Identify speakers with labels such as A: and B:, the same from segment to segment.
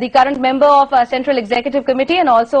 A: the current member of Central Executive Committee and also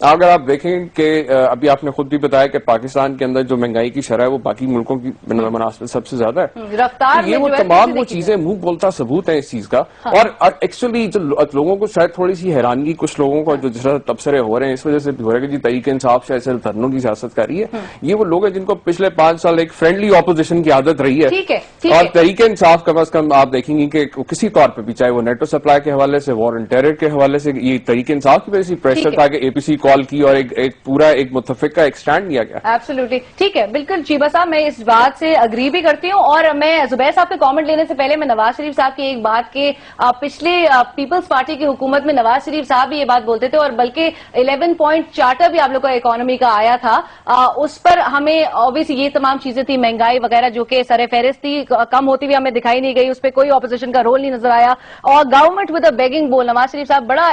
B: اگر آپ دیکھیں کہ ابھی آپ نے خود بھی بتایا کہ پاکستان کے اندر جو مہنگائی کی شرح ہے وہ باقی ملکوں کی مناسبت سب سے زیادہ ہے،
A: رفتار
B: یہ وہ تمام وہ چیزیں منہ بولتا ثبوت ہیں اس چیز کا. اور ایکچولی جو لوگوں کو شاید تھوڑی سی حیرانگی کچھ لوگوں کو جو جس طرح تبصرے ہو رہے ہیں اس وجہ سے بھی ہو رہا ہے کہ جی تحریک انصاف شاید صرف دھرنوں کی سیاست کر رہی ہے. یہ وہ لوگ ہیں جن کو پچھلے 5 سال ایک فرینڈلی اپوزیشن کی عادت رہی ہے، اور تحریک انصاف کم از کم آپ دیکھیں گی کہ کسی طور پہ بھی چاہے وہ نیٹو سپلائی کے حوالے سے، وار اینڈ ٹیرر کے حوالے سے، یہ تحریک انصاف کی وجہ سے پریشر تھا کہ اے پی سی کال کی اور ایک پورا ایک متفق کا ایک سٹینڈ لیا گیا.
A: ایبسولوٹلی ٹھیک ہے، بالکل شیبہ صاحب میں اس بات سے اگری بھی کرتی ہوں. اور میں زبیر صاحب کے کامنٹ لینے سے پہلے میں نواز شریف صاحب کی ایک بات کہ پچھلے پیپلز پارٹی کی حکومت میں نواز شریف صاحب بھی یہ بات بولتے تھے، اور بلکہ 11 پوائنٹ چارٹر بھی آپ لوگ کا اکانومی کا آیا تھا، اس پر ہمیں obviously یہ تمام چیزیں تھی، مہنگائی وغیرہ جو کہ سر فہرست تھی، کم ہوتی ہوئی ہمیں دکھائی نہیں گئی، اس پہ کوئی اپوزیشن کا رول نہیں نظر آیا. اور گورنمنٹ ود اے بیگنگ بول، نواز شریف صاحب بڑا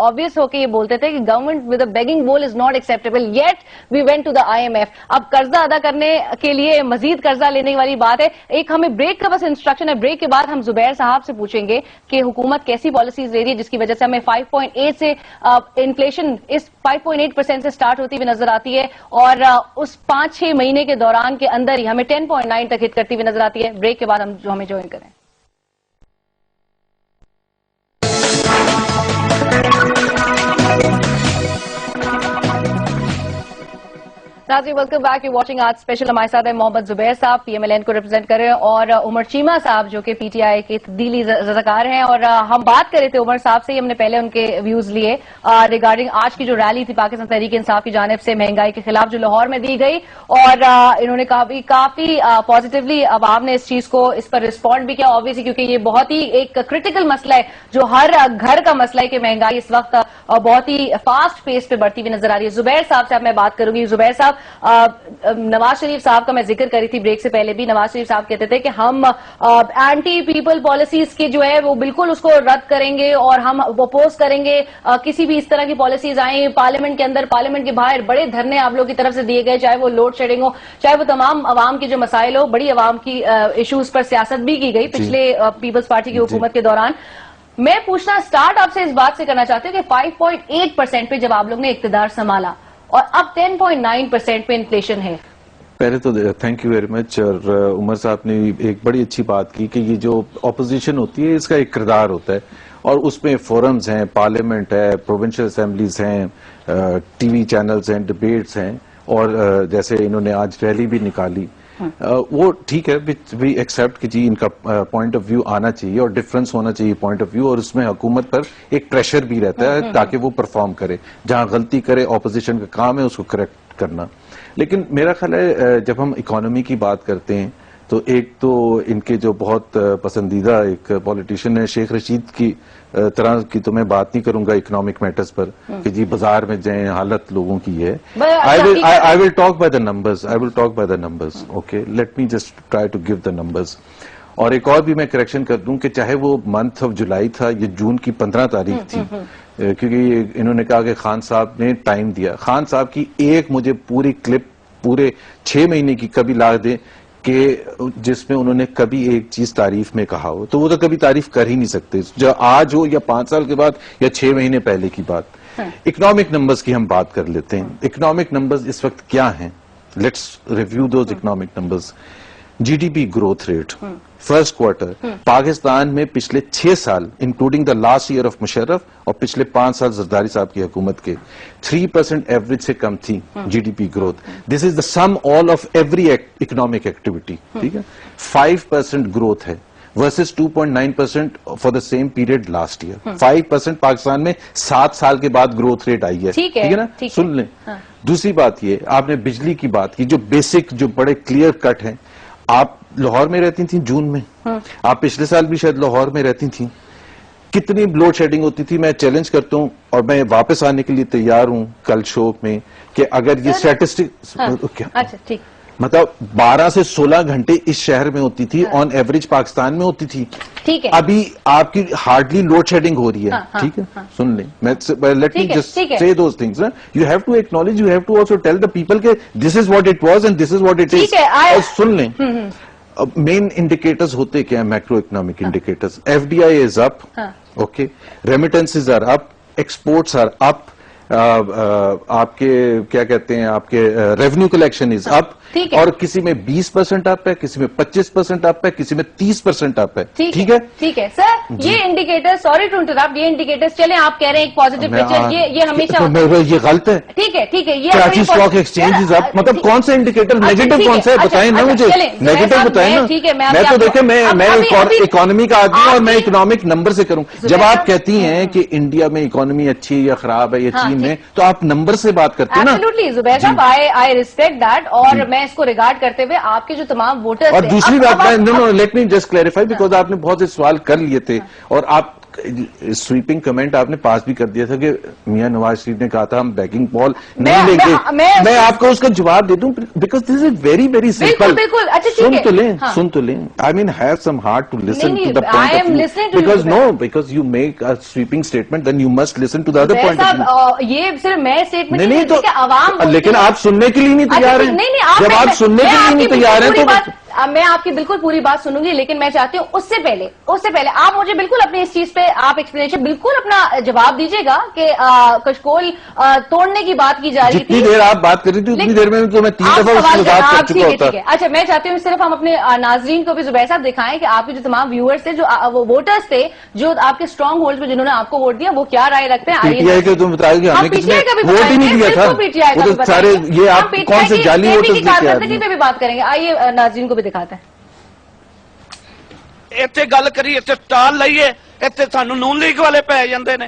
A: obvious ہو کے یہ بولتے تھے کہ government with a begging bowl is not acceptable yet we went to the IMF. اب قرضہ ادا کرنے کے لیے مزید قرضہ لینے والی بات ہے. ایک ہمیں بریک کا بس انسٹرکشن ہے، بریک کے بعد ہم زبیر صاحب سے پوچھیں گے کہ حکومت کیسی پالیسیز لے رہی ہے جس کی وجہ سے ہمیں 5.8 سے انفلیشن اس 5.8% سے سٹارٹ ہوتی ہوئی نظر آتی ہے، اور اس 5-6 مہینے کے دوران کے اندر ہی ہمیں 10.9 تک ہٹ کرتی ہوئی نظر آتی ہے. بریک کے بعد ہم ہمیں جوائن کریں. ناظرین ویلکم بیک، یو واچنگ آج اسپیشل. ہمارے ساتھ ہے محمد زبیر صاحب، PMLN کو ریپرزینٹ کر رہے ہیں، اور عمر چیمہ صاحب جو کہ PTI کے تبدیلی رضاکار ہیں. اور ہم بات کر رہے تھے عمر صاحب سے ہی، ہم نے پہلے ان کے ویوز لیے ریگارڈنگ آج کی جو ریلی تھی پاکستان تحریک انصاف کی جانب سے مہنگائی کے خلاف جو لاہور میں دی گئی، اور انہوں نے کافی پازیٹیولی عوام نے اس چیز کو اس پر رسپونڈ بھی کیا، obviously کیونکہ یہ بہت ہی ایک کرٹیکل مسئلہ ہے جو ہر گھر کا مسئلہ ہے کہ مہنگائی اس وقت بہت ہی فاسٹ پیس پہ بڑھتی ہوئی نظر آ رہی ہے. زبیر صاحب سے اب میں بات کروں گی. زبیر صاحب، نواز شریف صاحب کا میں ذکر کری تھی بریک سے پہلے بھی، نواز شریف صاحب کہتے تھے کہ ہم اینٹی پیپل پالیسیز کی جو ہے وہ بالکل اس کو رد کریں گے اور ہم اپوز کریں گے کسی بھی اس طرح کی پالیسیز آئیں. پارلیمنٹ کے اندر، پارلیمنٹ کے باہر بڑے دھرنے آپ لوگوں کی طرف سے دیے گئے، چاہے وہ لوڈ شیڈنگ ہو، چاہے وہ تمام عوام کے جو مسائل ہو، بڑی عوام کی ایشوز پر سیاست بھی کی گئی پچھلے پیپلز پارٹی کی حکومت کے دوران. میں پوچھنا سٹارٹ آپ سے اس بات سے کرنا چاہتی ہوں کہ 5.8% پہ جب آپ لوگ نے اقتدار سنبھالا اور اب 10.9% پہ انفلیشن ہے.
C: پہلے تو تھینک یو ویری مچ. اور عمر صاحب نے ایک بڑی اچھی بات کی کہ یہ جو اپوزیشن ہوتی ہے اس کا ایک کردار ہوتا ہے، اور اس میں فورمز ہیں، پارلیمنٹ ہے، پروونشل اسمبلیز ہیں، ٹی وی چینلز ہیں، ڈبیٹس ہیں، اور جیسے انہوں نے آج ریلی بھی نکالی. وہ ٹھیک ہے، وی ایکسپٹ کہ جی ان کا پوائنٹ آف ویو آنا چاہیے اور ڈفرنس ہونا چاہیے پوائنٹ آف ویو، اور اس میں حکومت پر ایک پریشر بھی رہتا ہے تاکہ وہ پرفارم کرے، جہاں غلطی کرے اپوزیشن کا کام ہے اس کو کریکٹ کرنا. لیکن میرا خیال ہے جب ہم اکانومی کی بات کرتے ہیں تو ایک تو ان کے جو بہت پسندیدہ ایک پولیٹیشین ہے شیخ رشید کی طرح کی تو میں بات نہیں کروں گا اکنامک میٹرز پر کہ جی بازار میں جائیں، حالت لوگوں کی ہے. I will talk by the numbers. Okay, let me just try to give the numbers. اور ایک اور بھی میں کریکشن کر دوں کہ چاہے وہ منتھ آف جولائی تھا، یہ جون کی 15 تاریخ تھی، کیونکہ انہوں نے کہا کہ خان صاحب نے ٹائم دیا. خان صاحب کی ایک مجھے پوری کلپ پورے 6 مہینے کی کبھی لا دیں کہ جس میں انہوں نے کبھی ایک چیز تعریف میں کہا ہو، تو وہ تو کبھی تعریف کر ہی نہیں سکتے، جو آج ہو یا 5 سال کے بعد یا 6 مہینے پہلے کی بات. اکنامک نمبرز کی ہم بات کر لیتے ہیں. اکنامک نمبرز اس وقت کیا ہیں؟ Let's review those economic numbers. G D P growth rate first quarter Pakistan میں پچھلے 6 سال including the last year of Musharraf اور پچھلے 5 سال زرداری صاحب کی حکومت کے 3% ایوریج سے کم تھی G D P growth. This is the sum all of every economic activity. ٹھیک ہے، 5% گروتھ ہے versus 2.9% for the same period last year. 5% Pakistan میں 7 سال کے بعد گروتھ ریٹ آئی ہے. ٹھیک ہے نا، سن لیں. دوسری بات یہ، آپ نے بجلی کی بات کی، جو بیسک جو بڑے کلیئر کٹ ہیں. آپ لاہور میں رہتی تھیں جون میں، آپ پچھلے سال بھی شاید لاہور میں رہتی تھیں. کتنی لوڈ شیڈنگ ہوتی تھی؟ میں چیلنج کرتا ہوں اور میں واپس آنے کے لیے تیار ہوں کل شو میں کہ اگر یہ اسٹیٹسٹک مطلب 12 سے 16 گھنٹے اس شہر میں ہوتی تھی، آن ایوریج پاکستان میں ہوتی تھی. ابھی آپ کی ہارڈلی لوڈ شیڈنگ ہو رہی ہے. ٹھیک ہے، سن لیں. Let me just say those things. You have to acknowledge, you have to also tell the people کہ this is what it was and this is what it is. اور سن لیں مین انڈیکیٹرز ہوتے کیا ہیں؟ Macroeconomic indicators. F D I is up, okay, remittances are up, exports are up, آپ کے کیا کہتے ہیں آپ کے ریونیو کلیکشن از اپ, اور کسی میں 20% اپ ہے, کسی میں 25% اپ ہے, کسی میں 30% اپ ہے. ٹھیک ہے
A: ٹھیک ہے سر, یہ انڈیکیٹر, سوری ٹو انٹرپٹ, یہ انڈیکیٹر چلیں آپ کہہ رہے ہیں ایک پازیٹیو پکچر, یہ ہمیشہ
C: یہ غلط ہے.
A: ٹھیک ہے ٹھیک ہے, یہ
C: کراچی اسٹاک ایکسچینج اپ, مطلب کون سے انڈیکیٹر نیگیٹو کون سے بتائیں نا مجھے, نیگیٹو بتائیں نا. میں تو دیکھیں میں اکانومی کا آدمی ہوں اور میں اکنامک نمبر سے کروں. جب آپ کہتی ہیں کہ انڈیا میں اکانومی اچھی ہے یا خراب ہے یا چین میں, تو آپ نمبر سے بات کرتے ہیں نا.
A: ایبسولوٹلی زبیر صاحب, آئی ریسپیکٹ دیٹ, اور میں اس کو ریگارڈ کرتے ہوئے آپ کے جو تمام ووٹرز,
C: اور دوسری بات, late me just clarify, because آپ نے بہت سے سوال کر لیے تھے اور آپ سویپنگ کمنٹ آپ نے پاس بھی کر دیا تھا کہ میاں نواز شریف نے کہا تھا ہم بیکنگ پال نہیں لیں گے. میں آپ کو اس کا جواب دے دوں, because this is very very simple. سن تو لیں, I mean have some heart to listen to the point of view, because no, because you make a sweeping statement, then you must listen to the other point of view.
A: یہ صرف میں statement
C: نہیں تو عوام, لیکن آپ سننے کے لیے نہیں تیار ہیں. جب آپ سننے کے لیے نہیں تیار ہیں تو
A: میں آپ کی بالکل پوری بات سنوں گی, لیکن میں چاہتی ہوں اس سے پہلے آپ مجھے بالکل اپنی اس چیز پہ آپ ایکسپلینیشن بالکل اپنا جواب دیجیے گا کہ کشکول توڑنے کی بات کی جا رہی تھی.
C: جتنی دیر آپ بات کر رہی تھی اتنی دیر میں تو میں 3 دفعہ اس کی بات کر چکا ہوتا.
A: اچھا, میں چاہتی ہوں صرف ہم اپنے ناظرین کو بھی زبیر صاحب دکھائیں کہ آپ کے جو تمام ویورز تھے, جو ووٹرز تھے, جو آپ کے اسٹرانگ ہولڈ میں جنہوں نے آپ کو ووٹ دیا, وہ کیا رائے رکھتے ہیں.
C: پی ٹی آئی کے تم بتائیں گے, ہم نے کسی نے ووٹ ہی نہیں دیا تھا. وہ تو سارے یہ آپ کون سے جعلی ووٹرز
A: کارکردگی پہ بھی بات کریں گے. آئیے ناظرین کو بھی دکھاتے ہیں.
D: ਇੱਥੇ ਗੱਲ ਕਰੀ, ਇੱਥੇ ਸਟਾਲ ਲਈਏ, ਇੱਥੇ ਸਾਨੂੰ ਨੂਨ ਲੀਗ ਵਾਲੇ ਪੈ ਜਾਂਦੇ ਨੇ,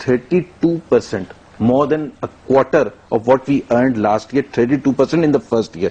C: 32%, more than a quarter of what we earned last year, 32% in the first year.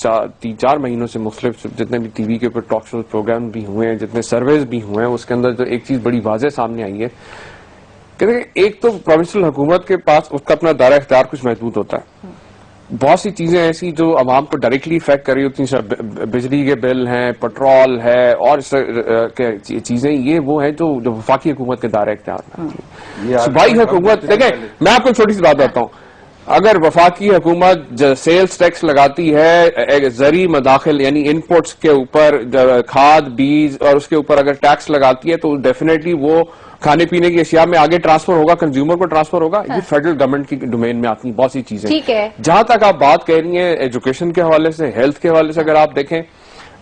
B: 3-4 مہینوں سے مختلف جتنے بھی ٹی وی کے اوپر ٹاک شو پروگرام بھی ہوئے ہیں, جتنے سرویز بھی ہوئے ہیں, اس کے اندر جو ایک چیز بڑی واضح سامنے آئی ہے کہ ایک تو پروونشل حکومت کے پاس اس کا اپنا دائرہ اختیار کچھ محدود ہوتا ہے. بہت سی چیزیں ایسی جو عوام کو ڈائریکٹلی افیکٹ کر رہی ہوتی ہیں, بجلی کے بل ہیں, پیٹرول ہے, اور اس طرح کی چیزیں, یہ وہ ہیں جو وفاقی حکومت کے دائرہ اختیار میں آتی ہیں. صوبائی حکومت دیکھیں, میں آپ کو چھوٹی سی بات بتاتا ہوں, اگر وفاقی حکومت سیلز ٹیکس لگاتی ہے زرعی مداخل یعنی ان پٹس کے اوپر, کھاد بیج اور اس کے اوپر اگر ٹیکس لگاتی ہے تو ڈیفینیٹلی وہ کھانے پینے کی اشیاء میں آگے ٹرانسفر ہوگا, کنزیومر کو ٹرانسفر ہوگا. یہ فیڈرل گورنمنٹ کی ڈومین میں آتی ہیں بہت سی چیزیں. جہاں تک آپ بات کہہ رہی ہیں ایجوکیشن کے حوالے سے, ہیلتھ کے حوالے سے, اگر آپ دیکھیں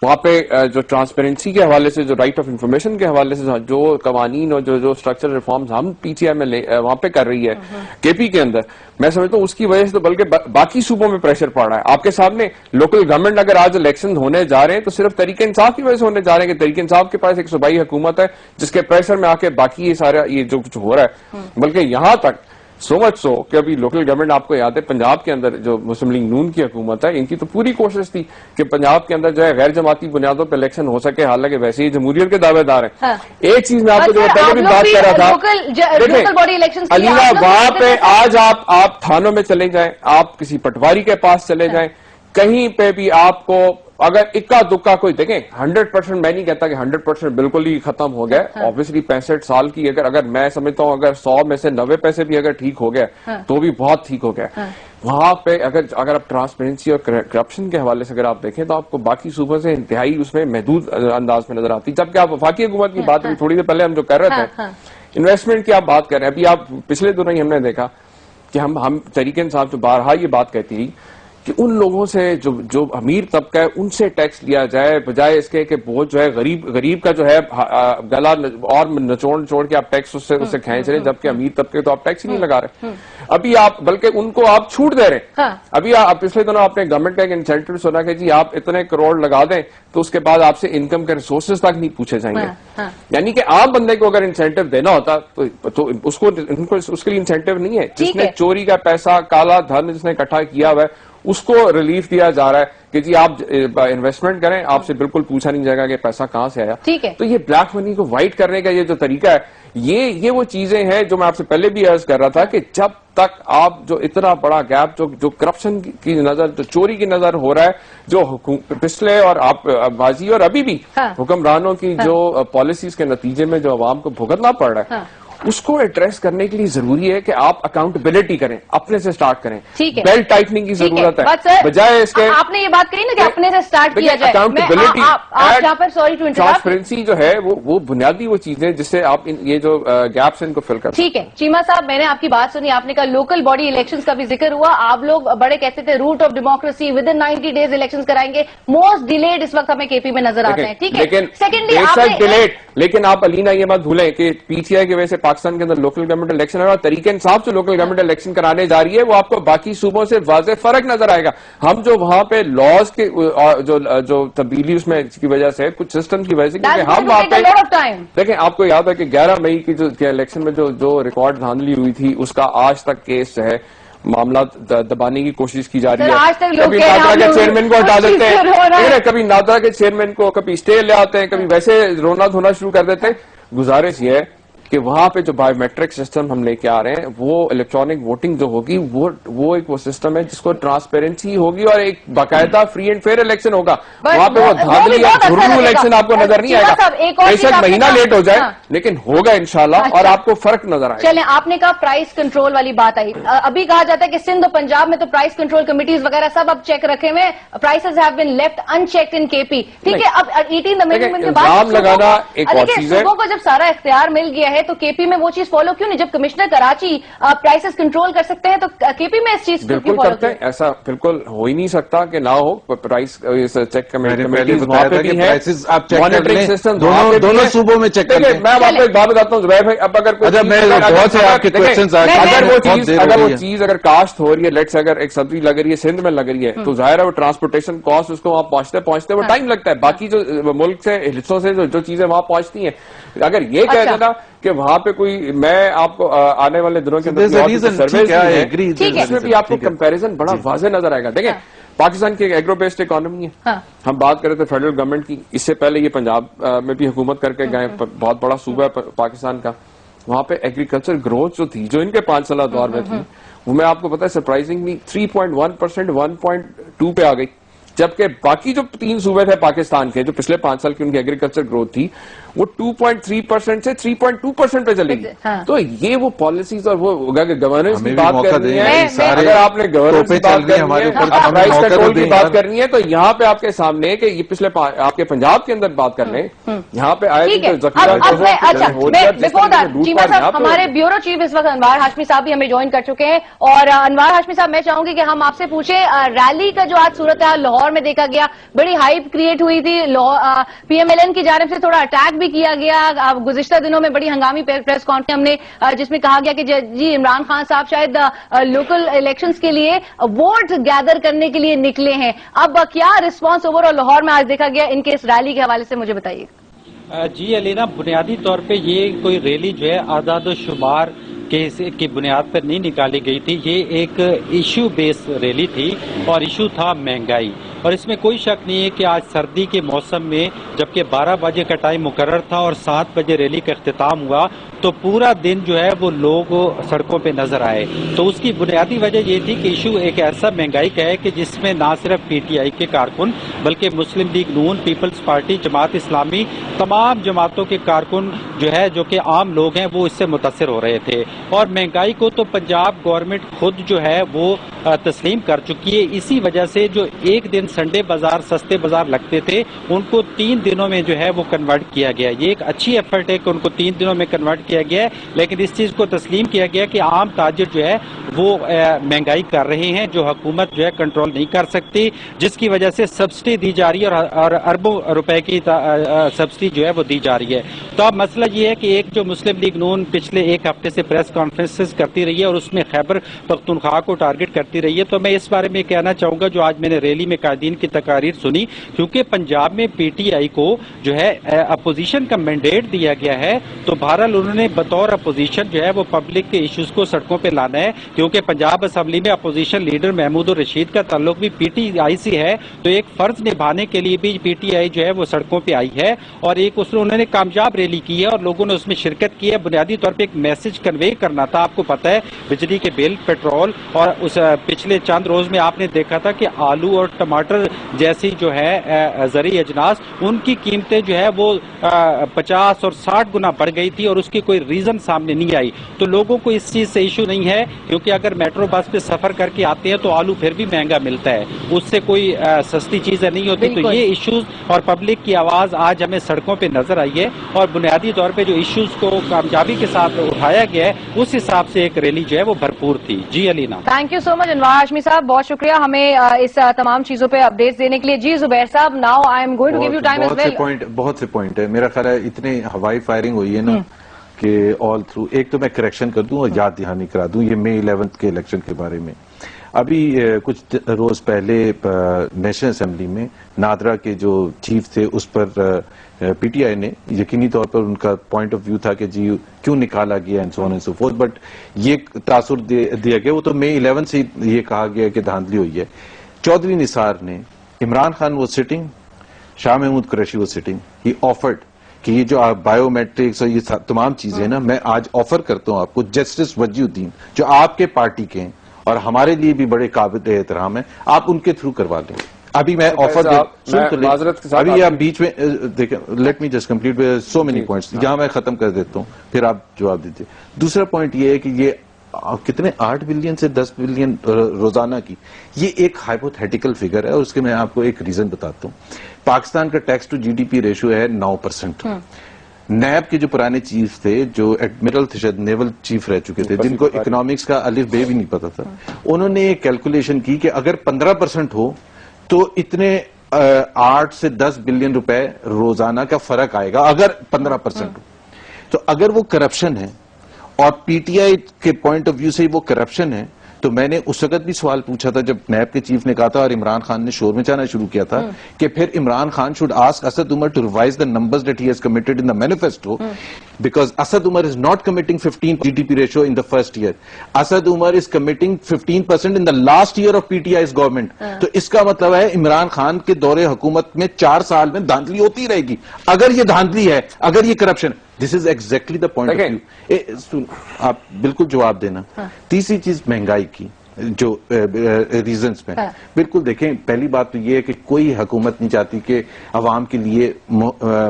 B: وہاں پہ جو ٹرانسپیرنسی کے حوالے سے, جو رائٹ آف انفارمیشن کے حوالے سے جو قوانین اور جو اسٹرکچرل ریفارمز ہم پی ٹی آئی میں وہاں پہ کر رہی ہے کے پی کے اندر, میں سمجھتا ہوں اس کی وجہ سے تو بلکہ باقی صوبوں میں پریشر پڑ رہا ہے. آپ کے سامنے لوکل گورنمنٹ اگر آج الیکشن ہونے جا رہے ہیں تو صرف تحریک انصاف کی وجہ سے ہونے جا رہے ہیں کہ تحریک انصاف کے پاس ایک صوبائی حکومت ہے جس کے پریشر میں آ کے باقی یہ سارا یہ جو کچھ ہو رہا ہے. بلکہ یہاں تک سو مچ سو کہ ابھی لوکل گورنمنٹ آپ کو یاد ہے پنجاب کے اندر جو مسلم لیگ نون کی حکومت ہے, ان کی تو پوری کوشش تھی کہ پنجاب کے اندر جو ہے غیر جماعتی بنیادوں پہ الیکشن ہو سکے, حالانکہ ویسے ہی جمہوریت کے دعوے دار ہیں. ایک چیز میں آپ کو جو پہلے بھی بات کر رہا تھا, علینا وہاں پہ آج آپ تھانوں میں چلے جائیں, آپ کسی پٹواری کے پاس چلے جائیں, کہیں پہ بھی آپ کو اگر اکا دکا کوئی دیکھیں 100% میں نہیں کہتا کہ 100% بالکل ہی ختم ہو گیا. obviously 65 سال کی اگر میں سمجھتا ہوں اگر 100 میں سے 90 پیسے بھی اگر ٹھیک ہو گیا تو بھی بہت ٹھیک ہو گیا. وہاں پہ اگر آپ ٹرانسپیرنسی اور کرپشن کے حوالے سے اگر آپ دیکھیں تو آپ کو باقی صوبوں سے انتہائی اس میں محدود انداز میں نظر آتی. جبکہ آپ وفاقی حکومت کی بات تھوڑی دیر پہلے ہم جو کر رہے تھے انویسٹمنٹ کی آپ بات کر رہے ہیں, ابھی آپ پچھلے دنوں ہی ہم نے دیکھا کہ ہم تحریک انصاف جو بارہا یہ بات کہتی رہی کہ ان لوگوں سے جو امیر طبقہ ہے ان سے ٹیکس لیا جائے, بجائے اس کے کہ وہ جو ہے غریب کا جو ہے گلا اور نچوڑ کے آپ ٹیکس اس سے کھینچ رہے ہیں, جبکہ امیر طبقے تو آپ ٹیکس ہی نہیں لگا رہے. ابھی آپ بلکہ ان کو آپ چھوٹ دے رہے ہیں. ابھی پچھلے دنوں آپ نے گورنمنٹ کا ایک انسینٹیو سنا کہ جی آپ اتنے کروڑ لگا دیں تو اس کے بعد آپ سے انکم کے ریسورسز تک نہیں پوچھے جائیں گے. یعنی کہ عام بندے کو اگر انسینٹیو دینا ہوتا تو اس کے لیے انسینٹیو نہیں ہے. جس نے چوری کا پیسہ, کالا دھن جس نے اکٹھا کیا ہوا ہے, اس کو ریلیف دیا جا رہا ہے کہ جی آپ انویسٹمنٹ کریں, آپ سے بالکل پوچھا نہیں جائے گا کہ پیسہ کہاں سے آیا. تو یہ بلیک منی کو وائٹ کرنے کا یہ جو طریقہ ہے, یہ وہ چیزیں ہیں جو میں آپ سے پہلے بھی عرض کر رہا تھا کہ جب تک آپ جو اتنا بڑا گیپ جو کرپشن کی نظر, جو چوری کی نظر ہو رہا ہے, جو پچھلے اور آپ ماضی اور ابھی بھی حکمرانوں کی جو پالیسیز کے نتیجے میں جو عوام کو بھگتنا پڑ رہا ہے, اس کو ایڈریس کرنے کے لیے ضروری ہے کہ آپ اکاؤنٹبلٹی کریں, اپنے سے سٹارٹ کریں. بیلٹ ٹائٹننگ کی ضرورت ہے بجائے اس کے.
A: آپ نے یہ بات کری نا کہ اپنے سے سٹارٹ کیا جائے.
B: Accountability,
A: sorry to interrupt,
B: transparency جو ہے وہ بنیادی وہ چیزیں جس سے آپ یہ جو گیپس ان کو فل کر.
A: ٹھیک ہے چیما صاحب, میں نے آپ کی بات سنی, آپ نے کہا لوکل باڈی الیکشنز کا بھی ذکر ہوا. آپ لوگ بڑے کہتے تھے root of democracy with in 90 days election کرائیں گے. موسٹ ڈیلیڈ اس وقت ہمیں کے پی میں نظر آتے ہیں. ٹھیک ہے, سیکنڈلی
B: لیکن آپ علینا یہ مت بھولیں کہ پی ٹی آئی کی وجہ سے پاکستان کے اندر لوکل گورنمنٹ الیکشن ہے, اور طریق انصاف جو لوکل گورنمنٹ الیکشن کرانے جا رہی ہے وہ آپ کو باقی صوبوں سے واضح فرق نظر آئے گا. ہم جو وہاں پہ لاز کے جو تبدیلی اس میں کی وجہ سے, کچھ سسٹم کی وجہ سے, کیونکہ ہم وہاں پہ دیکھیں, آپ کو یاد ہے کہ 11 مئی کی جو الیکشن میں جو ریکارڈ دھاندلی ہوئی تھی اس کا آج تک کیس جو ہے معاملات دبانے کی کوشش کی جا رہی ہے. کبھی نادرا کے چیئرمین کو ہٹا دیتے ہیں, کبھی نادرا کے چیئرمین کو کبھی اسٹے لے آتے ہیں, کبھی ویسے رونا دھونا شروع کر دیتے ہیں. گزارش یہ ہے کہ وہاں پہ جو بایو میٹرک سسٹم ہم لے کے آ رہے ہیں وہ الیکٹرانک ووٹنگ جو ہوگی وہ ایک وہ سسٹم ہے جس کو ٹرانسپیرنسی ہوگی اور ایک باقاعدہ فری اینڈ فیئر الیکشن ہوگا. وہاں پہ وہ دھاندلی یا گھریلو الیکشن آپ کو نظر نہیں آئے گا. بے شک مہینہ لیٹ ہو جائے لیکن ہوگا انشاءاللہ, اور آپ کو فرق نظر آئے گا.
A: چلیں, آپ نے کہا پرائس کنٹرول والی بات آئی. ابھی کہا جاتا ہے کہ سندھ اور پنجاب میں تو پرائس کنٹرول کمیٹیز وغیرہ سب اب چیک رکھے ہوئے, prices have been left unchecked in K P. ٹھیک ہے, اب 18 امینڈمنٹ کے بعد
B: لگانا ایک اور چیز ہے.
A: صوبوں کو جب سارا اختیار مل گیا ہے تو کے پی میں وہ چیز فالو کیوں نہیں؟ جب کمشنر کراچی پرائسز کنٹرول کر سکتے ہیں تو کے پی میں اس چیز کو
B: بالکل کرتے ہیں. ایسا بالکل ہو ہی نہیں سکتا کہ نہ ہو. پرائس چیک کمیٹیز وہاں پہ بھی ہیں, مانیٹرنگ سسٹم
C: دونوں صوبوں میں چیک کرتے ہیں.
B: میں آپ کو ایک بات بتاتا ہوں زبیر بھائی, اب اگر وہ چیز اگر کاشت ہو رہی ہے, لیٹ سے اگر ایک سبزی لگ رہی ہے سندھ میں لگ رہی ہے تو ظاہر ہے وہ ٹرانسپورٹیشن کاسٹ اس کو وہاں پہنچتے وہ ٹائم لگتا ہے. باقی جو ملک سے حصوں سے جو چیزیں وہاں پہنچتی ہیں, اگر یہ کہہ دینا کہ وہاں پہ کوئی میں آپ کو آنے والے دنوں کے
C: there's a reason,
B: سرویز
C: ٹھیک ہے،
B: اس میں بھی آپ کو کمپیریزن بڑا واضح نظر آئے گا. دیکھیں پاکستان کی ایک ایگرو بیسڈ اکانومی ہے. ہم بات کرے تھے فیڈرل گورنمنٹ کی, اس سے پہلے یہ پنجاب میں بھی حکومت کر کے گئے, بہت بڑا صوبہ ہے پاکستان کا. وہاں پہ ایگریکلچر گروتھ جو تھی, جو ان کے 5 سالہ دور میں تھی, وہ میں آپ کو پتا ہے سرپرائزنگلی 3.1%, 1.2 پہ آ گئی, جبکہ باقی جو 3 صوبے تھے پاکستان کے جو پچھلے 5 سال کی ان کی ایگریکلچر گروتھ تھی وہ 2.3% سے 3.2% پہ چلے گی. تو یہ وہ پالیسیز اور وہ گورننس کی بات کرنی ہے. اگر آپ نے گورننس کی بات کرنی ہے, پرائز کنٹرول کی بات کرنی ہے, تو یہاں پہ آپ کے سامنے کہ یہ پچھلے آپ کے پنجاب کے اندر بات کر لیں, یہاں پہ آئے
A: ہمارے بیورو چیف اس وقت انوار ہاشمی صاحب بھی ہمیں جوائن کر چکے ہیں. اور انوار ہاشمی صاحب, میں چاہوں گی کہ ہم آپ سے پوچھیں, ریلی کا جو آج صورتحال لاہور میں دیکھا گیا, بڑی ہائپ کریٹ ہوئی تھی, پی ایم ایل این کی جانب سے تھوڑا اٹیک بھی کیا گیا. گزشتہ دنوں میں بڑی ہنگامی پریس کانفرنس ہم نے جس میں کہا گیا کہ جی عمران خان صاحب شاید لوکل الیکشنز کے لیے ووٹ گیدر کرنے کے لیے نکلے ہیں. اب کیا رسپانس اوور اور لاہور میں آج دیکھا گیا ان کے اس ریلی کے حوالے سے مجھے بتائیے.
E: جی علینا, بنیادی طور پہ یہ کوئی ریلی جو ہے اعداد و شمار کی بنیاد پر نہیں نکالی گئی تھی. یہ ایک ایشو بیس ریلی تھی اور ایشو تھا مہنگائی. اور اس میں کوئی شک نہیں ہے کہ آج سردی کے موسم میں جبکہ 12 بجے کا ٹائم مقرر تھا اور 7 بجے ریلی کا اختتام ہوا, تو پورا دن جو ہے وہ لوگ سڑکوں پہ نظر آئے. تو اس کی بنیادی وجہ یہ تھی کہ ایشو ایک ایسا مہنگائی کا ہے کہ جس میں نہ صرف پی ٹی آئی کے کارکن بلکہ مسلم لیگ نون, پیپلز پارٹی, جماعت اسلامی, تمام جماعتوں کے کارکن جو کہ عام لوگ ہیں وہ اس سے متاثر ہو رہے تھے. اور مہنگائی کو تو پنجاب گورنمنٹ خود جو ہے وہ تسلیم کر چکی ہے. اسی وجہ سے جو ایک دن سنڈے بازار, سستے بازار لگتے تھے, ان کو 3 دنوں میں جو ہے وہ کنورٹ کیا گیا. یہ ایک اچھی ایفرٹ ہے کہ ان کو 3 دنوں میں کنورٹ کیا گیا ہے, لیکن اس چیز کو تسلیم کیا گیا کہ عام تاجر جو ہے وہ مہنگائی کر رہے ہیں جو حکومت جو ہے کنٹرول نہیں کر سکتی, جس کی وجہ سے سبسڈی دی جا رہی ہے اور اربوں روپے کی سبسڈی جو ہے وہ دی جا رہی ہے. تو اب مسئلہ یہ ہے کہ ایک جو مسلم لیگ نون پچھلے 1 ہفتے سے پریس کانفرنسز کرتی رہی ہے اور اس میں خیبر پختونخوا کو ٹارگٹ کرتی رہی ہے. تو میں اس بارے میں کہنا چاہوں گا, جو آج میں نے ریلی میں قائدین کی تقاریر سنی, کیونکہ پنجاب میں پی ٹی آئی کو جو ہے اپوزیشن کا مینڈیٹ دیا گیا ہے, تو بہرحال انہوں نے بطور اپوزیشن جو ہے وہ پبلک کے ایشوز کو سڑکوں پہ لانا ہے. کیونکہ پنجاب اسمبلی میں اپوزیشن لیڈر محمود الرشید کا تعلق بھی پی ٹی آئی سے ہے, تو ایک فرض نبھانے کے لیے بھی پی ٹی آئی جو ہے وہ سڑکوں پہ آئی ہے اور ایک انہوں نے کامیاب ریلی کی ہے اور لوگوں نے اس میں شرکت کی ہے. بنیادی طور پہ ایک میسج کنوے کرنا تھا. آپ کو پتا ہے بجلی کے بل, پیٹرول, اور اس پچھلے چند روز میں آپ نے دیکھا تھا کہ آلو اور ٹماٹر جیسی جو ہے زرعی اجناس, ان کی قیمتیں جو ہے وہ 50 اور 60 گنا بڑھ گئی تھی اور اس کی کوئی ریزن سامنے نہیں آئی. تو لوگوں کو اس چیز سے ایشو نہیں ہے, کیونکہ اگر میٹرو بس پہ سفر کر کے آتے ہیں تو آلو پھر بھی مہنگا ملتا ہے, اس سے کوئی سستی چیزیں نہیں ہوتی. تو یہ ایشوز اور پبلک کی آواز آج ہمیں سڑکوں پہ نظر آئی ہے, اور بنیادی طور پہ جو ایشوز کو کامیابی کے ساتھ اٹھایا گیا ہے اس حساب سے ایک ریلی جو ہے وہ بھرپور تھی. جی علینا,
A: تھینک یو سو مچ انوار ہاشمی صاحب, بہت شکریہ ہمیں اس تمام چیزوں پہ اپڈیٹس دینے کے لیے. جی Zubair sahab, now I am going to give you time as well.
C: بہت سے پوائنٹ ہے, میرا خیال ہے اتنے ہوائی فائرنگ ہوئی ہے نا کہ آل تھرو. ایک تو میں کریکشن کر دوں اور یاد دہانی کرا دوں یہ مئی 11 کے الیکشن کے بارے میں. ابھی کچھ روز پہلے نیشنل اسمبلی میں نادرا کے جو چیف تھے اس پر پی ٹی آئی نے یقینی طور پر ان کا پوائنٹ آف ویو تھا کہ جی کیوں نکالا گیا and so on and so forth, but یہ تاثر دیا گیا. وہ تو مئی 11 سے یہ کہا گیا کہ دھاندلی ہوئی ہے. چودھری نثار نے, عمران خان وہ سٹنگ, شاہ محمود قریشی وہ سٹنگ, ہی آفرڈ کہ یہ جو بایو میٹرکس اور یہ تمام چیزیں نا, میں آج آفر کرتا ہوں آپ کو, جسٹس وجی الدین جو آپ کے پارٹی کے ہیں اور ہمارے لیے بھی بڑے قابل احترام ہیں, آپ ان کے تھرو کروا لیں. ابھی میں آفر ابھی آپ بیچ میں دیکھیں, late me just complete so many points, یہاں میں ختم کر دیتا ہوں پھر آپ جواب دیجیے. دوسرا پوائنٹ یہ ہے کہ یہ کتنے 8 بلین سے 10 بلین روزانہ کی, یہ ایک ہائپوتھیٹیکل فگر ہے اور اس کے میں آپ کو ایک ریزن بتاتا ہوں. پاکستان کا tax to G D P ratio ہے 9%. نیب کے جو پرانے چیف تھے, جو ایڈمرل تھے, شاید نیول چیف رہ چکے تھے, جن کو اکنامکس کا الف بے بھی نہیں پتا تھا, انہوں نے ایک کیلکولیشن کی کہ اگر 15% ہو تو اتنے 8 سے 10 بلین روپے روزانہ کا فرق آئے گا اگر 15% ہو. تو اگر وہ کرپشن ہے اور پی ٹی آئی کے پوائنٹ آف ویو سے وہ کرپشن ہے, تو میں نے اس وقت بھی سوال پوچھا تھا جب نیب کے چیف نے کہا تھا اور عمران خان نے شور مچانا شروع کیا تھا کہ پھر Imran Khan should ask Asad Umar to revise the numbers that he has committed in the manifesto. because Asad Umar is not committing 15 GDP ratio in the first year. Asad Umar is committing 15% in the last year of PTI's government. تو اس کا مطلب ہے عمران خان کے دور حکومت میں 4 سال میں دھاندلی ہوتی رہے گی. اگر یہ دھاندلی ہے, اگر یہ corruption, this is exactly the point of view. آپ بالکل جواب دینا. تیسری چیز مہنگائی کی جو ریزنز میں, بالکل دیکھیں, پہلی بات تو یہ ہے کہ کوئی حکومت نہیں چاہتی کہ عوام کے لیے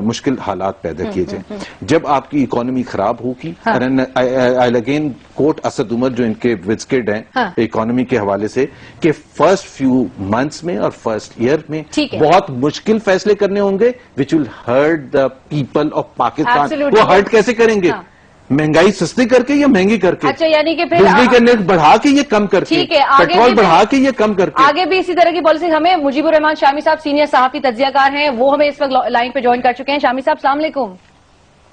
C: مشکل حالات پیدا کیے جائیں. جب آپ کی اکانومی خراب ہوگی, آئی اگین کوٹ اسد عمر جو ان کے وزکڈ ہیں اکانومی کے حوالے سے, کہ فرسٹ فیو منتھس میں اور فرسٹ ایئر میں بہت مشکل فیصلے کرنے ہوں گے which will hurt the people of Pakistan. وہ ہرٹ کیسے کریں گے؟ مہنگائی سستی کر کے یا مہنگی کر کے؟
A: اچھا, یعنی کہ پھر
C: بجلی کے ریٹ بڑھا کے یہ کم کر کے, پیٹرول بڑھا کے یہ کم کر کے,
A: آگے بھی اسی طرح کی پالیسی. ہمیں مجیب الرحمان شامی صاحب سینئر صحافی تجزیہ کار ہیں, وہ ہمیں اس وقت لائن پہ جوائن کر چکے ہیں. شامی صاحب السلام علیکم.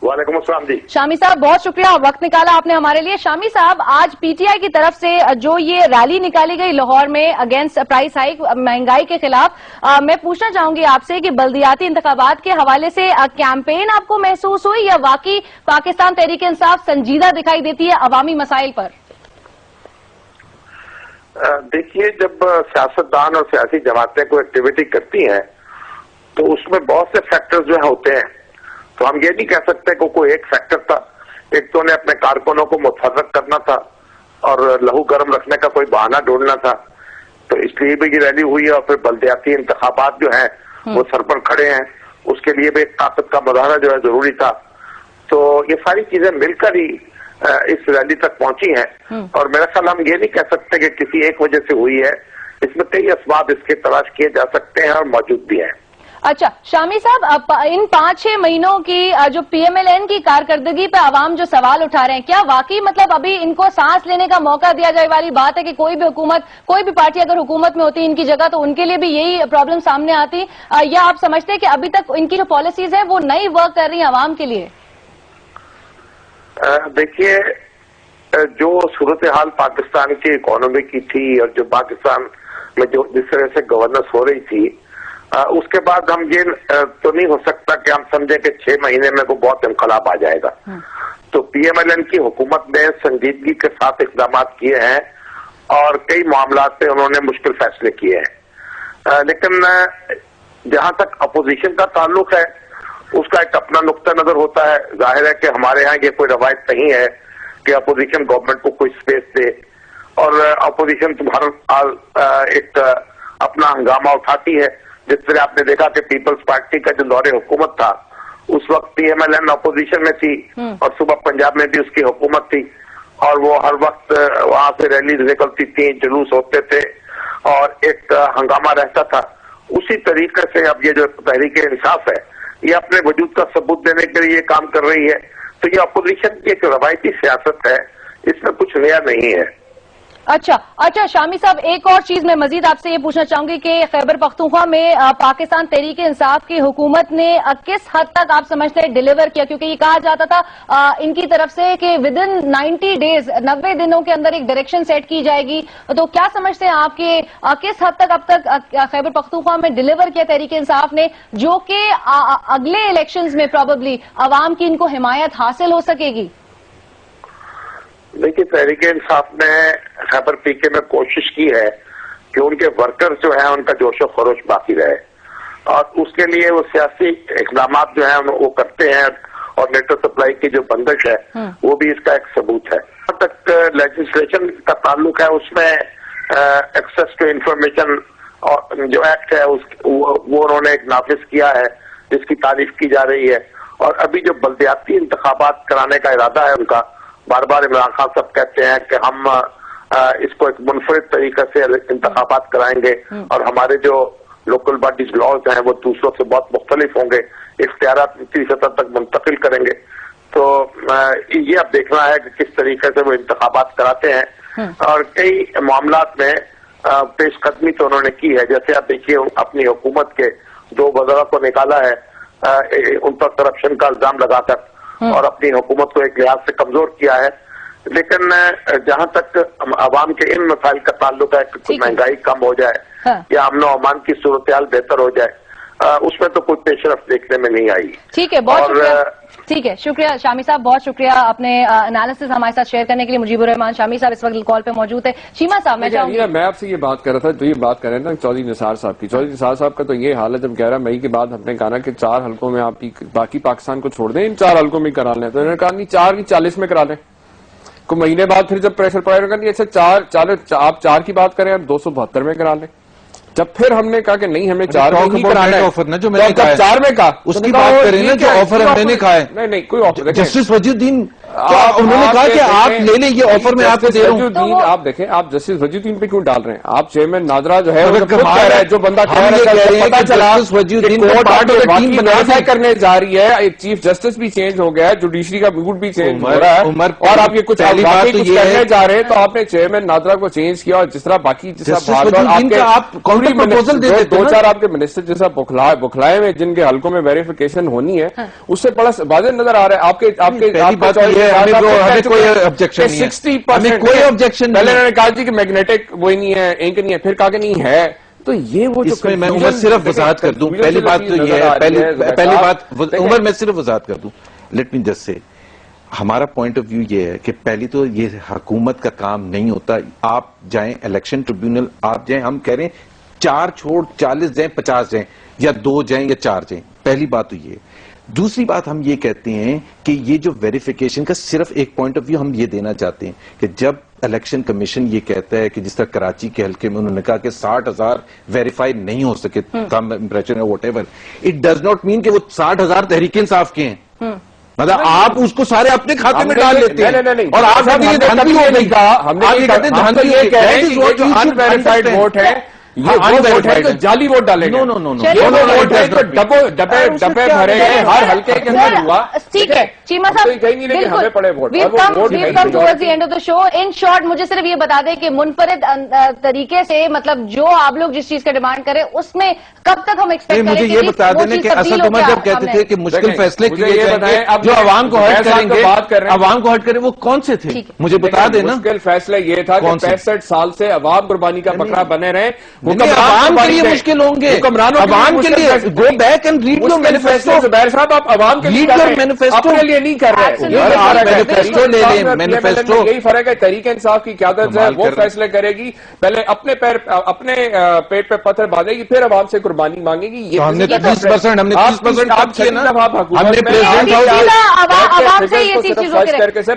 F: وعلیکم السلام جی.
A: شامی صاحب بہت شکریہ, وقت نکالا آپ نے ہمارے لیے. شامی صاحب, آج پی ٹی آئی کی طرف سے جو یہ ریلی نکالی گئی لاہور میں اگینسٹ پرائس ہائیک, مہنگائی کے خلاف, میں پوچھنا چاہوں گی آپ سے کہ بلدیاتی انتخابات کے حوالے سے کیمپین آپ کو محسوس ہوئی یا واقعی پاکستان تحریک انصاف سنجیدہ دکھائی دیتی ہے عوامی مسائل پر؟
F: دیکھیے, جب سیاستدان اور سیاسی جماعتیں کوئی ایکٹیویٹی کرتی ہیں تو اس میں بہت سے فیکٹرز جو ہوتے ہیں. تو ہم یہ نہیں کہہ سکتے کہ کوئی ایک فیکٹر تھا. ایک تو انہیں اپنے کارکنوں کو متحرک کرنا تھا اور لہو گرم رکھنے کا کوئی بہانہ ڈھونڈنا تھا, تو اس لیے بھی یہ ریلی ہوئی ہے. اور پھر بلدیاتی انتخابات جو ہیں وہ سر پر کھڑے ہیں, اس کے لیے بھی ایک طاقت کا مظاہرہ جو ہے ضروری تھا. تو یہ ساری چیزیں مل کر ہی اس ریلی تک پہنچی ہیں. اور میرا خیال ہم یہ نہیں کہہ سکتے کہ کسی ایک وجہ سے ہوئی ہے. اس میں کئی اسباب اس کے تلاش کیے جا سکتے ہیں اور موجود بھی ہیں.
A: اچھا شامی صاحب, ان 5-6 مہینوں کی جو پی ایم ایل این کی کارکردگی پہ عوام جو سوال اٹھا رہے ہیں, کیا واقعی مطلب ابھی ان کو سانس لینے کا موقع دیا جائے والی بات ہے کہ کوئی بھی حکومت, کوئی بھی پارٹی اگر حکومت میں ہوتی ان کی جگہ تو ان کے لیے بھی یہی پرابلم سامنے آتی, یا آپ سمجھتے ہیں کہ ابھی تک ان کی جو پالیسیز ہیں وہ نہیں ورک کر رہی ہیں عوام کے لیے؟
F: دیکھیے, جو صورتحال پاکستان کی اکانومی کی تھی اور جو پاکستان میں جو جس طرح سے گورننس ہو رہی تھی, اس کے بعد ہم یہ تو نہیں ہو سکتا کہ ہم سمجھیں کہ 6 مہینے میں کوئی بہت انقلاب آ جائے گا. تو پی ایم ایل این کی حکومت نے سنجیدگی کے ساتھ اقدامات کیے ہیں اور کئی معاملات پہ انہوں نے مشکل فیصلے کیے ہیں. لیکن جہاں تک اپوزیشن کا تعلق ہے, اس کا ایک اپنا نقطہ نظر ہوتا ہے. ظاہر ہے کہ ہمارے ہاں یہ کوئی روایت نہیں ہے کہ اپوزیشن گورنمنٹ کو کوئی اسپیس دے, اور اپوزیشن تمہارا ایک اپنا ہنگامہ اٹھاتی ہے. جس طرح آپ نے دیکھا کہ پیپلز پارٹی کا جو دور حکومت تھا اس وقت پی ایم ایل این اپوزیشن میں تھی, اور صبح پنجاب میں بھی اس کی حکومت تھی, اور وہ ہر وقت وہاں سے ریلیز نکلتی تھی, جلوس ہوتے تھے اور ایک ہنگامہ رہتا تھا. اسی طریقے سے اب یہ جو تحریک انصاف ہے یہ اپنے وجود کا ثبوت دینے کے لیے یہ کام کر رہی ہے. تو یہ اپوزیشن کی ایک روایتی سیاست ہے, اس میں کچھ نیا نہیں ہے.
A: اچھا شامی صاحب, ایک اور چیز میں مزید آپ سے یہ پوچھنا چاہوں گی کہ خیبر پختونخوا میں پاکستان تحریک انصاف کی حکومت نے کس حد تک آپ سمجھتے ہیں ڈیلیور کیا؟ کیونکہ یہ کہا جاتا تھا ان کی طرف سے کہ ودن 90 ڈیز 90 دنوں کے اندر ایک ڈائریکشن سیٹ کی جائے گی. تو کیا سمجھتے ہیں آپ کہ کس حد تک اب تک خیبر پختونخوا میں ڈیلیور کیا تحریک انصاف نے, جو کہ اگلے الیکشنز میں پروبیبلی عوام کی ان کو حمایت حاصل ہو سکے گی؟
F: دیکھیے, تحریک انصاف نے خیبر پی کے میں کوشش کی ہے کہ ان کے ورکرز جو ہیں ان کا جوش و خروش باقی رہے, اور اس کے لیے وہ سیاسی اقدامات جو ہیں وہ کرتے ہیں, اور نیٹو سپلائی کی جو بندش ہے وہ بھی اس کا ایک ثبوت ہے. جہاں تک لیجسلیشن کا تعلق ہے, اس میں ایکسیس ٹو انفارمیشن جو ایکٹ ہے وہ انہوں نے ایک نافذ کیا ہے جس کی تعریف کی جا رہی ہے. اور ابھی جو بلدیاتی انتخابات کرانے کا ارادہ ہے ان کا, بار بار عمران خان صاحب کہتے ہیں کہ ہم اس کو ایک منفرد طریقے سے انتخابات کرائیں گے, اور ہمارے جو لوکل باڈیز لاز ہیں وہ دوسروں سے بہت مختلف ہوں گے, اختیارات نچلی سطح تک منتقل کریں گے. تو یہ اب دیکھنا ہے کہ کس طریقے سے وہ انتخابات کراتے ہیں. اور کئی معاملات میں پیش قدمی تو انہوں نے کی ہے. جیسے آپ دیکھیے, اپنی حکومت کے 2 وزراء کو نکالا ہے ان پر کرپشن کا الزام لگا کر, اور اپنی حکومت کو ایک لحاظ سے کمزور کیا ہے. لیکن جہاں تک عوام کے ان مسائل کا تعلق ہے کہ مہنگائی کم ہو جائے یا امن و امان کی صورتحال بہتر ہو جائے, اس میں تو کوئی پیش رفت دیکھنے میں نہیں آئی.
A: ٹھیک ہے, بہت شکریہ. ٹھیک ہے, شکریہ شامی صاحب, بہت شکریہ اپنے انالیسس ہمارے ساتھ شیئر کرنے کے لیے. مجیب الرحمان شامی صاحب اس وقت کال پہ موجود ہے. شیما صاحب میں چاہوں گی,
B: میں آپ سے یہ بات کر رہا تھا, جو یہ بات کر رہے ہیں نا چودھری نثار صاحب کی, چودھری نثار صاحب کا تو یہ حال ہے, جب 11 مئی کے بعد ہم نے کہا کہ 4 حلقوں میں آپ باقی پاکستان کو چھوڑ دیں, ان 4 حلقوں میں کرا لیں, تو انہوں نے کہا نہیں 4 کی 40 میں کرا لیں. کوئی مہینے بعد پھر جب پریشر پڑا نہیں, اچھا آپ 4 کی بات کریں, آپ 272 میں کرا لیں. جب پھر ہم نے کہا کہ نہیں ہمیں 4 میں ہی کرانا ہے,
C: آفر نا جو میں نے کہا
B: 4 میں کہا
C: اس کی بات کریں نا, جو آفر میں نے کہا ہے.
B: نہیں کوئی آفر,
C: جسٹس وجی الدین انہوں نے کہا کہ آپ لے لیں, یہ آفر میں آپ کو دے رہا ہوں.
B: آپ دیکھیں, آپ جسٹس وجی الدین پہ کیوں ڈال رہے ہیں؟ آپ چیئرمین نادرا جو ہے جو بندہ پتا چلا کرنے جا رہی ہے, چیف جسٹس بھی چینج ہو گیا ہے, جوڈیشری کا موڈ بھی چینج ہو رہا ہے, اور آپ یہ کچھ کرنے جا رہے ہیں, تو آپ نے چیئرمین نادرا کو چینج کیا, اور جس طرح باقی 2-4 آپ کے منسٹر جیسا بکھلائے میں جن کے حلقوں میں ویریفیکیشن ہونی ہے, اس سے بڑا واضح نظر آ رہا ہے. آپ کے
C: ہمیں کوئی آبجیکشن نہیں ہے,
B: 60%
C: کوئی آبجیکشن
B: پہلے انہوں نے کہا جی کہ میگنیٹک وہی نہیں ہے, انک نہیں ہے, پھر کہا کہ نہیں ہے. تو یہ وہ جو
C: میں عمر صرف وضاحت کر دوں, پہلی بات تو یہ ہے, پہلی بات عمر میں صرف وضاحت کر دوں, لیٹ می جسٹ سے ہمارا پوائنٹ آف ویو یہ ہے کہ پہلی تو یہ حکومت کا کام نہیں ہوتا. آپ جائیں الیکشن ٹریبیونل, آپ جائیں, ہم کہہ رہے ہیں 4 چھوڑ 40 جائیں 50 جائیں, یا 2 جائیں یا 4 جائیں. پہلی بات تو یہ. دوسری بات ہم یہ کہتے ہیں کہ یہ جو ویریفیکیشن کا صرف ایک پوائنٹ آف ویو ہم یہ دینا چاہتے ہیں کہ جب الیکشن کمیشن یہ کہتا ہے کہ جس طرح کراچی کے حلقے میں انہوں نے کہا کہ 60,000 ویریفائی نہیں ہو سکے, come impression whatever it, does ڈز ناٹ مین کہ وہ 60,000 تحریک انصاف کے ہیں. مطلب آپ اس کو سارے اپنے کھاتے میں ڈال لیتے ہیں, اور آپ کہتے ہیں دھاندلی ہو گئی. ہم یہ کہتے ہیں دھاندلی ہو گئی,
B: انویریفائڈ ووٹ ہے, یہ ووٹ ہے جو جعلی ووٹ ڈالے گئے. یہ وہ ووٹ ہے جو ڈبے بھرے ہیں ہر حلقے کے اندر ہوا.
A: ٹھیک ہے چیما صاحب, and of the show. In short مجھے صرف یہ بتا دیں کہ منفرد طریقے سے, مطلب جو آپ لوگ جس چیز کا ڈیمانڈ کریں اس میں کب تک ہم ایکسپیکٹ کریں؟
C: مجھے یہ بتا دینا کہ اسد عمر جب کہتے تھے کہ مشکل فیصلے کیے جائیں گے جو عوام کو ہرٹ کریں گے, عوام کو ہرٹ کریں, وہ کون سے تھے مجھے بتا دینا.
B: مشکل فیصلہ یہ تھا کہ 65 سال سے عوام قربانی کا بکرا بنے رہے,
C: عوام کے لیے مشکل ہوں گے, عوام کے لیے. Go back and read your manifesto.
B: Zubair صاحب آپ عوام کے لیے اپنے لیے نہیں کر رہے.
C: مینیفیسٹو لے لیں, مینیفیسٹو.
B: یہی فرق ہے, تحریک انصاف کی قیادت ہے, وہ فیصلے کرے گی, پہلے اپنے پیٹ پہ پتھر باندھے گی, پھر عوام سے قربانی مانگے گی.
C: ہم نے 30%, ہم نے 30%
B: آپ کیے نا,
C: ہم نے پریزیڈنٹ
A: عوام سے یہ چیزوں کے.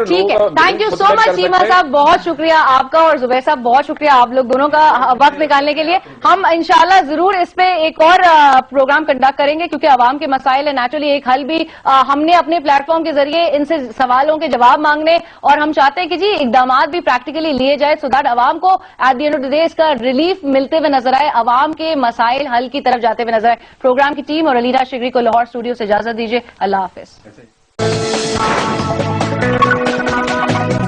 A: ٹھیک ہے, تھینک یو سو مچ چیما صاحب, بہت شکریہ آپ کا, اور زبیر صاحب بہت شکریہ آپ لوگ دونوں کا وقت نکالنے کے لیے. ہم انشاءاللہ ضرور اس پہ ایک اور پروگرام کنڈکٹ کریں گے, کیونکہ عوام کے مسائل ہے, نیچرلی ایک حل بھی ہم نے اپنے پلیٹ فارم کے ذریعے ان سے سوالوں کے جواب مانگنے, اور ہم چاہتے ہیں کہ جی اقدامات بھی پریکٹیکلی لیے جائے, سو دیٹ عوام کو at the end of the day اس کا ریلیف ملتے ہوئے نظر آئے, عوام کے مسائل حل کی طرف جاتے ہوئے نظر آئے. پروگرام کی ٹیم اور علیرا شگری کو لاہور اسٹوڈیو سے اجازت دیجیے. اللہ حافظ.